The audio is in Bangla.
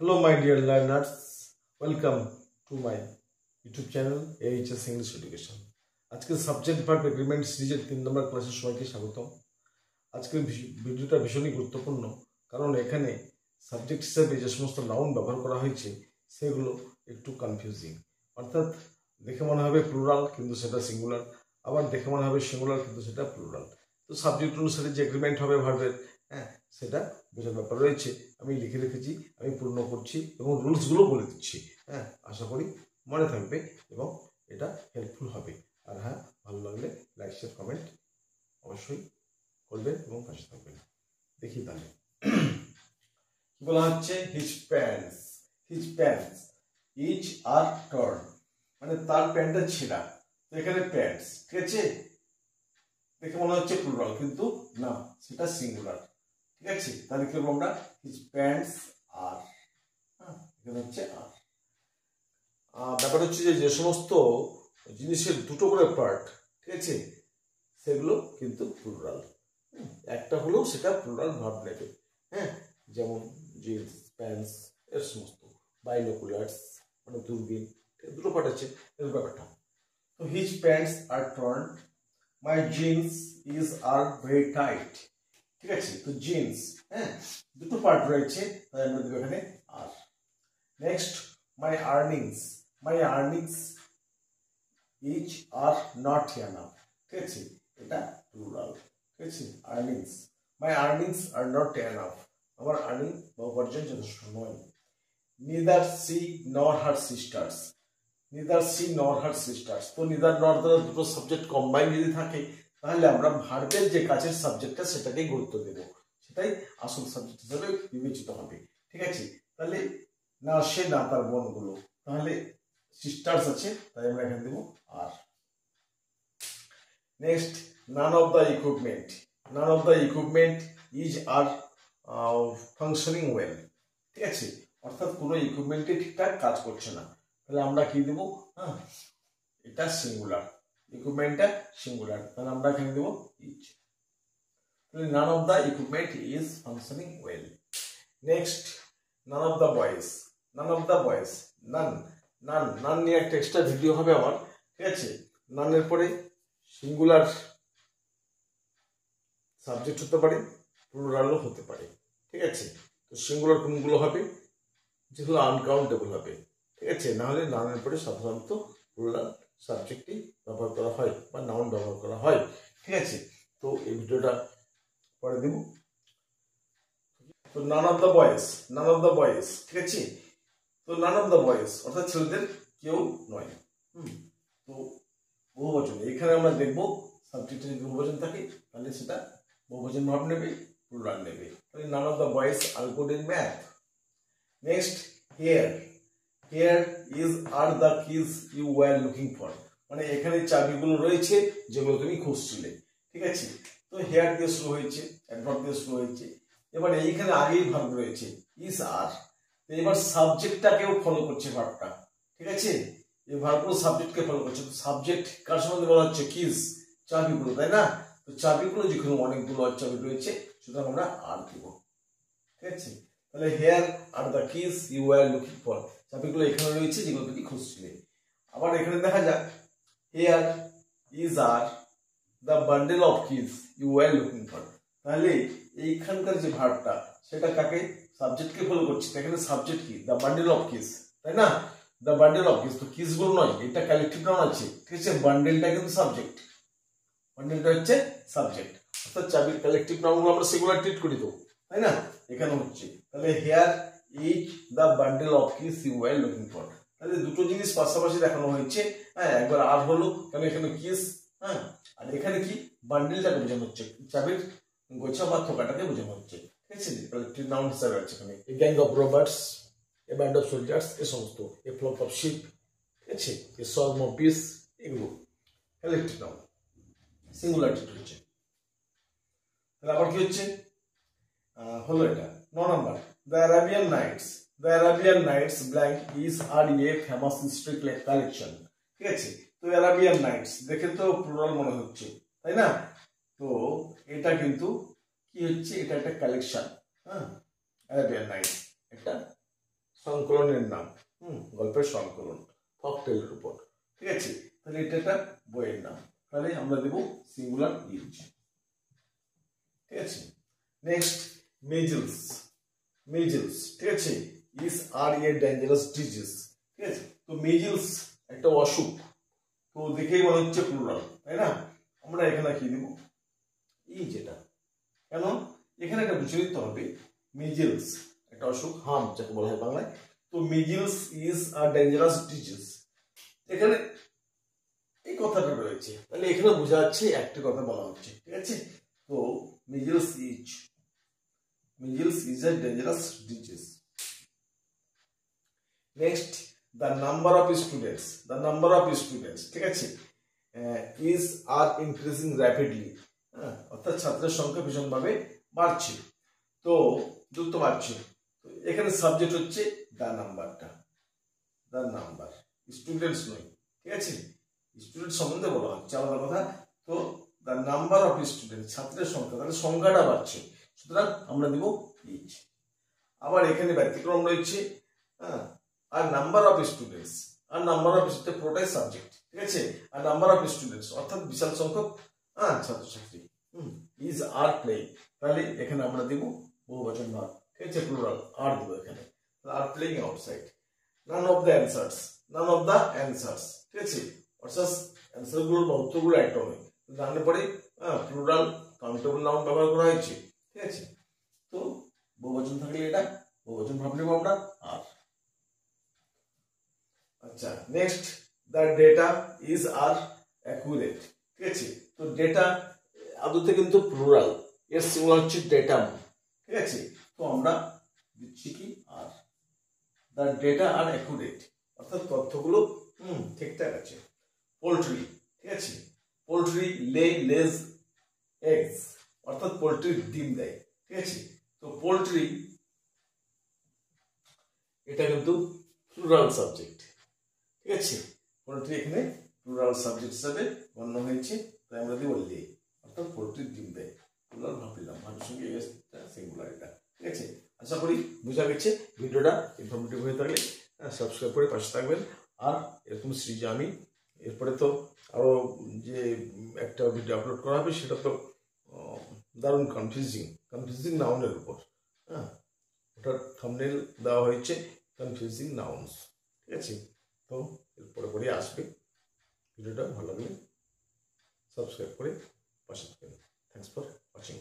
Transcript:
Hello, my dear learners. Welcome to my YouTube channel AHS English Education. আজকের সাবজেক্ট ভার্ব এগ্রিমেন্ট সিরিজের 3 নম্বর ক্লাসে সবাইকে স্বাগতম। আজকের ভিডিওটা ভীষণই গুরুত্বপূর্ণ, কারণ এখানে সাবজেক্ট হিসেবে যে সমস্ত নাউন ব্যবহার করা হয়েছে সেগুলো একটু কনফিউজিং। অর্থাৎ দেখে মনে হবে প্লুরাল কিন্তু সেটা সিঙ্গুলার, আবার দেখে মনে হবে সিঙ্গুলার কিন্তু সেটা প্লুরাল। তো সাবজেক্ট অনুসারে যে এগ্রিমেন্ট হবে ভার্বের, সেটা বোঝার ব্যাপার রয়েছে। আমি লিখে রেখেছি, আমি পূর্ণ করছি এবং রুলসগুলো বলে দিচ্ছি। আশা করি মনে থাকবে এবং এটা হেল্পফুল হবে। আর ভালো লাগলে লাইক শেয়ার কমেন্ট অবশ্যই করবেন এবং পাশে থাকবেন। দেখি তাহলে কি বলা হচ্ছে। হিজ প্যান্টস ইচ আর টর্ন, মানে তার প্যান্টটা ছেঁড়া। তো এখানে প্যান্টস, ঠিক আছে, দেখে মনে হচ্ছে প্লুরাল কিন্তু না, সেটা সিঙ্গুলার। ঠিক আছে, তাহলে কি বলবো আমরা? হিজ প্যান্টস আর, এখানে হচ্ছে আর। ব্যাপার হচ্ছে যে সমস্ত জিনিসের দুটো করে পার্ট, ঠিক আছে, সেগুলো কিন্তু প্লুরাল। একটা হলেও সেটা প্লুরাল ভার্ব নেবে। যেমন জিন্স, প্যান্টস, এর সমস্ত। বাইনোকুলার্স মানে দূরবীন, দুটো পার্ট আছে এর ব্যাপারটা। তো his pants are torn, my jeans is are very tight. ঠিক আছে, তো জিন্স দুটো পার্ট রয়েছে, তাই আমরা দেবো এখানে are. Next, my earnings is are not enough. ঠিক আছে, এটা প্লুরাল। ঠিক আছে, earnings, my earnings are not enough, আমার আর্নিং বা উপার্জন যথেষ্ট নয়। নিদার সি নর হার সিস্টার্স, তো নিদার নর দ্বারা দুটো সাবজেক্ট কম্বাইন যদি থাকে তাহলে আমরা ভার্বের যে কাজের সাবজেক্টটা সেটাকেই গুরুত্ব দেব, সেটাই আসল সাবজেক্ট হিসেবে বিবেচিত হবে। ঠিক আছে, তাহলে না সে না তার বোনগুলো, তাহলে সিস্টার্স আছে, তাই আমরা এখানে দেবো are. Next, none of the equipment is are functioning well. ঠিক আছে, অর্থাৎ কোনো ইকুইপমেন্টে ঠিকঠাক কাজ করছে না, তাহলে আমরা কি দেবো? এটা সিঙ্গুলার, ইকুইপমেন্টটা সিঙ্গুলার, তাহলে আমরা এখানে দেবো ইজ। তাহলে none of the equipment is functioning well. Next, none of the boys, none নিয়ে একটা এক্সট্রা ভিডিও হবে আমার। ঠিক আছে, নানের পরে সিঙ্গুলার সাবজেক্ট হতে পারে, প্লুরালও হতে পারে। ঠিক আছে, তো সিঙ্গুলার কোনগুলো হবে? যেগুলো আনকাউন্টেবল হবে। ঠিক আছে, নাহলে নাউনের পরে সাধারণত প্লুরাল সাবজেক্টই ব্যবহার করা হয় বা নাউন ব্যবহার করা হয়। ঠিক আছে, তো এই ভিডিওটা পরে দেব। তো নান অফ দ্য বয়েজ, ঠিক আছে, তো নান অফ দ্য বয়েজ অর্থাৎ ছেলেদের কেউ নয়। তো বহুবচন, এখানে আমরা দেখবো সাবজেক্টে যদি বহুবচন থাকে তাহলে সেটা বহুবচন ভাব নেবে, প্লুরাল নেবে। তাহলে none of the boys are good in math. Next, here is are the keys you were looking for, মানে এখানে চাবিগুলো রয়েছে যেগুলো তুমি খুঁজছিলে। ঠিক আছে, তো হেয়ার দিয়ে শুরু হয়েছে, অ্যাডভার্ব দিয়ে শুরু হয়েছে। এবার এইখানে আগেই ভার্ব রয়েছে ইজ আর, এবার সাবজেক্টটাকেও ফলো করছে ভার্বটা। ঠিক আছে, এই ভার্বগুলো সাবজেক্টকে ফলো করছে। তো সাবজেক্ট কার সম্বন্ধে বলা হচ্ছে? কিজ, চাবিগুলো, তাই না? তো চাবিগুলো যেখানে অনেকগুলো চাবি রয়েছে সুতরাং আমরা আর দিব। ঠিক আছে, তাহলে here are the keys you were looking for, চাবিগুলো এখানে রয়েছে যেগুলো তুমি খুঁজছিলে। আবার এখানে দেখা যাক, here is are the bundle of keys you were looking for, তাহলে এইখানকার যে ভার্বটা সেটা কাকে? সাবজেক্টকে ফলো করছে। এখানে সাবজেক্ট কি? দ্য বান্ডেল অফ কিজ, তাই না? দ্য বান্ডেল অফ কিজ, তো কিজ গুলো নয়, এটা কালেকটিভ নাউন আছে। ঠিক আছে, বান্ডেলটা কিন্তু সাবজেক্ট, বান্ডেলটা হচ্ছে সাবজেক্ট, অর্থাৎ চাবির কালেকটিভ নাউনগুলো আমরা সিঙ্গুলার ট্রিট করি, তো তাই না? এখানে হচ্ছে, তাহলে here is the bundle of keys you were looking for, তাহলে দুটো জিনিস পাশাপাশি দেখানো হয়েছে। একবার আর হলো কারণ এখানে কিজ, আর এখানে কি? বান্ডেলটাকে বোঝানো হচ্ছে, চাবির গোছা বা থোকাটাকে বোঝানো হচ্ছে। ঠিক আছে, কালেকটিভ নাউন হিসাবে আছে এখানে। A gang of robbers, a band of soldiers, a সমস্ত, এ ফ্লক অফ শিপ, ঠিক আছে, এ সোয়ার্ম অফ বিস, এগুলো কালেকটিভ নাউন, সিঙ্গুলার ট্রিট হচ্ছে। তাহলে আবার কি হচ্ছে? হলো এটা 9 number, the Arabian Nights blank is are a famous history collection. ঠিক আছে, তো অ্যারাবিয়ান নাইটস দেখে তো প্লুরাল মনে হচ্ছে, তাই না? তো এটা কিন্তু কি হচ্ছে? এটা একটা কালেকশন, অ্যারাবিয়ান নাইটস একটা সংকলনের নাম, গল্পের সংকলন ফকটেলের উপর, ঠিক আছে। তাহলে এটা একটা বইয়ের নাম, তাহলে আমরা দেব সিঙ্গুলার ইজ, ঠিক আছে। নেক্সট মেজেলস, মেজেলস, ঠিক আছে, is are a dangerous disease, ঠিক আছে। তো মেজেলস একটা অসুখ, তো দেখেই মনে হচ্ছে প্লুরাল, তাই না? আমরা এখানে কি দেব ইজ, এটা কেন এখানে একটা বুঝে নিতে হবে, মিজেলস একটা অসুখ, হাম যাকে বলা হয় বাংলায়। তো measles is a dangerous disease, এখানে এই কথাটা রয়েছে, তাহলে এখানে বোঝা যাচ্ছে একটি কথা বলা হচ্ছে, ঠিক আছে। তো measles is a dangerous disease. Next the number of students, ঠিক আছে, ইজ আর ইনক্রিজিং র্যাপিডলি, অর্থাৎ ছাত্রের সংখ্যা ভীষণভাবে বাড়ছে, তো দ্রুত বাড়ছে। তো এখানে সাবজেক্ট হচ্ছে দ্য নাম্বার, স্টুডেন্টস নয়, ঠিক আছে, স্টুডেন্ট সম্বন্ধে বলা হচ্ছে আলাদা কথা। তো দ্য নাম্বার অফ স্টুডেন্ট, ছাত্রের সংখ্যা, তাহলে সংখ্যাটা বাড়ছে, সুতরাং আমরা দেব ইজ। আবার এখানে ব্যতিক্রম রয়েছে, আর নাম্বার অফ স্টুডেন্টস, আর নাম্বার অফ স্টুডেন্ট পুরোটাই সাবজেক্ট, ঠিক আছে। আর নাম্বার অফ স্টুডেন্টস অর্থাৎ বিশাল সংখ্যক ছাত্রছাত্রী, ইজ আর প্লেইং, তাহলে এখানে আমরা দেব বহুবচন ভাব, ঠিক আছে, প্লুরাল আর দেব এখানে, are playing outside. Naan of the answers, ঠিক আছে, অর্থাৎ অ্যান্সার গুলোর বা উত্তরগুলো একটা নয়, জানলে পরে প্লুরাল কাউন্টেবল নাউন ব্যবহার করা হয়েছে, ঠিক আছে। তো বহুবচন থাকলে এটা বহুবচন ভাব নেব আমরা আর। আচ্ছা, next the data is are accurate, ঠিক আছে। তো ডেটা আদতে কিন্তু প্লুরাল, এর সিঙ্গুলার হচ্ছে ডেটাম, ঠিক আছে। তো আমরা দিচ্ছি কি আর, দ্য ডেটা আর অ্যাকুরেট, অর্থাৎ তথ্যগুলো ঠিকঠাক আছে। পোল্ট্রি, ঠিক আছে, পোল্ট্রি লেজ এগস, অর্থাৎ পোল্ট্রির ডিম দেয়, ঠিক আছে। তো পোল্ট্রি এটা কিন্তু প্লুরাল সাবজেক্ট, ঠিক আছে, পোল্ট্রি এখানে প্লুরাল সাবজেক্ট হিসাবে গণ্য হয়েছে, তাই আমরা দিব লে, অর্থাৎ পোল্ট্রির ডিম দেয়, প্লুরাল ভাব দিলাম, ভাবের সঙ্গে সিঙ্গুলার, এটা ঠিক আছে। আশা করি বোঝা গেছে। ভিডিওটা ইনফরমেটিভ হয়ে থাকলে সাবস্ক্রাইব করে পাশে থাকবেন। আর এরকম সিরিজ আমি এরপরে তো আরো যে একটা ভিডিও আপলোড করা হবে, সেটা তো দারুণ কনফিউজিং নাউনের উপর, ওটার থাম্বনেল দেওয়া হয়েছে কনফিউজিং নাউন্স, ঠিক আছে। তো এরপরে পরে আসবে, ভিডিওটা ভালো লাগলে সাবস্ক্রাইব করে পাশে থাকবেন। Thanks for watching.